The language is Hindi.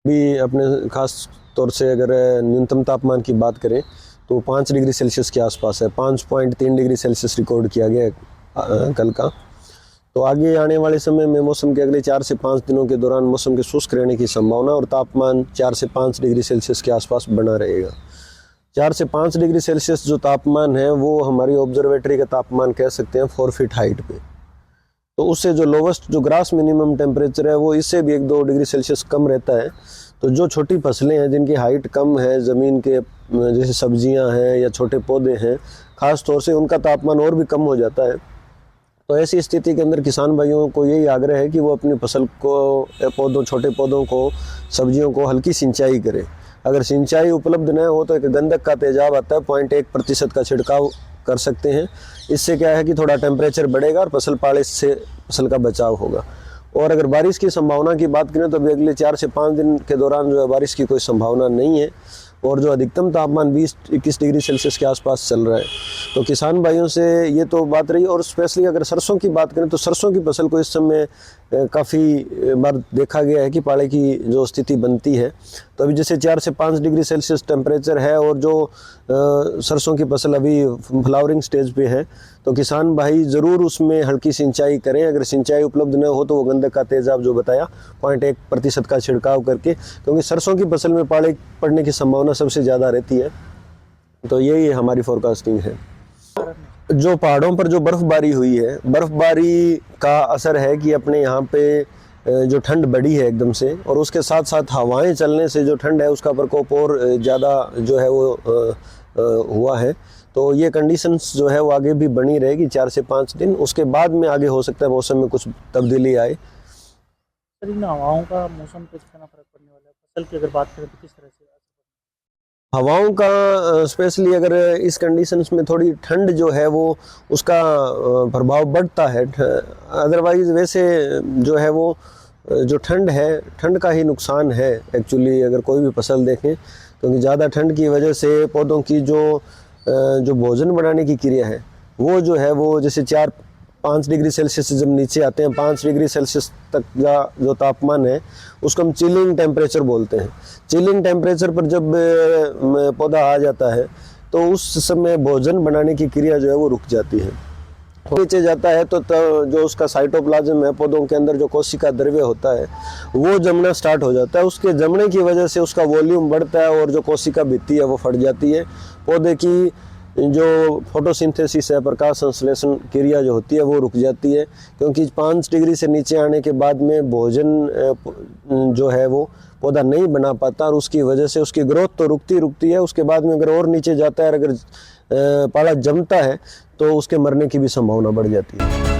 भी अपने खास तौर से अगर न्यूनतम तापमान की बात करें तो 5 डिग्री सेल्सियस के आसपास है। 5.3 डिग्री सेल्सियस रिकॉर्ड किया गया है कल का। तो आगे आने वाले समय में मौसम के अगले 4 से 5 दिनों के दौरान मौसम के शुष्क रहने की संभावना और तापमान 4 से 5 डिग्री सेल्सियस के आसपास बना रहेगा। 4 से 5 डिग्री सेल्सियस जो तापमान है वो हमारी ऑब्जर्वेटरी का तापमान कह सकते हैं 4 फीट हाइट पे। तो उससे जो लोवेस्ट जो ग्रास मिनिमम टेम्परेचर है वो इससे भी 1-2 डिग्री सेल्सियस कम रहता है। तो जो छोटी फसलें हैं जिनकी हाइट कम है ज़मीन के, जैसे सब्जियां हैं या छोटे पौधे हैं, ख़ास तौर से उनका तापमान और भी कम हो जाता है। तो ऐसी स्थिति के अंदर किसान भाइयों को यही आग्रह है कि वो अपनी फसल को, छोटे पौधों को, सब्जियों को हल्की सिंचाई करें। अगर सिंचाई उपलब्ध न हो तो एक गंधक का तेजाब आता है, 0.1% का छिड़काव कर सकते हैं। इससे क्या है कि थोड़ा टेम्परेचर बढ़ेगा और फसल पाले से फसल का बचाव होगा। और अगर बारिश की संभावना की बात करें तो अभी अगले 4 से 5 दिन के दौरान जो है बारिश की कोई संभावना नहीं है और जो अधिकतम तापमान 20-21 डिग्री सेल्सियस के आसपास चल रहा है। तो किसान भाइयों से ये तो बात रही। और स्पेशली अगर सरसों की बात करें तो सरसों की फसल को इस समय काफ़ी बार देखा गया है कि पाले की जो स्थिति बनती है। तो अभी जैसे 4 से 5 डिग्री सेल्सियस टेम्परेचर है और जो सरसों की फसल अभी फ्लावरिंग स्टेज पे है, तो किसान भाई ज़रूर उसमें हल्की सिंचाई करें। अगर सिंचाई उपलब्ध न हो तो वो गंधक का तेजाब जो बताया 0.1% का छिड़काव करके, क्योंकि सरसों की फसल में पाले पड़ने की संभावना सबसे ज़्यादा रहती है। तो यही हमारी फोरकास्टिंग है। जो पहाड़ों पर जो बर्फ़बारी हुई है, बर्फ़बारी का असर है कि अपने यहाँ पे जो ठंड बढ़ी है एकदम से, और उसके साथ साथ हवाएं चलने से जो ठंड है उसका प्रकोप और ज़्यादा जो है वो हुआ है। तो ये कंडीशंस जो है वो आगे भी बनी रहेगी 4 से 5 दिन। उसके बाद में आगे हो सकता है मौसम में कुछ तब्दीली आए। सर, इन हवाओं का मौसम पे कितना फर्क पड़ने वाला है? फसल की अगर बात करें तो किस तरह से? हवाओं का स्पेशली अगर इस कंडीशंस में थोड़ी ठंड जो है वो उसका प्रभाव बढ़ता है। अदरवाइज वैसे जो है वो जो ठंड है, ठंड का ही नुकसान है एक्चुअली अगर कोई भी फसल देखें, क्योंकि ज़्यादा ठंड की वजह से पौधों की जो भोजन बनाने की क्रिया है वो जो है वो जैसे 4-5 डिग्री सेल्सियस से जब नीचे आते हैं, 5 डिग्री सेल्सियस तक का जो तापमान है उसको हम चिलिंग टेम्परेचर बोलते हैं। चिलिंग टेम्परेचर पर जब पौधा आ जाता है तो उस समय भोजन बनाने की क्रिया जो है वो रुक जाती है। नीचे जाता है तो जो उसका साइटोप्लाज्म है, पौधों के अंदर जो कोशिका द्रव्य होता है वो जमना स्टार्ट हो जाता है। उसके जमने की वजह से उसका वॉल्यूम बढ़ता है और जो कोशिका भित्ति है वो फट जाती है। पौधे की जो फोटोसिंथेसिस है, प्रकाश संश्लेषण क्रिया जो होती है वो रुक जाती है, क्योंकि 5 डिग्री से नीचे आने के बाद में भोजन जो है वो पौधा नहीं बना पाता और उसकी वजह से उसकी ग्रोथ तो रुकती है। उसके बाद में अगर और नीचे जाता है और अगर पाला जमता है तो उसके मरने की भी संभावना बढ़ जाती है।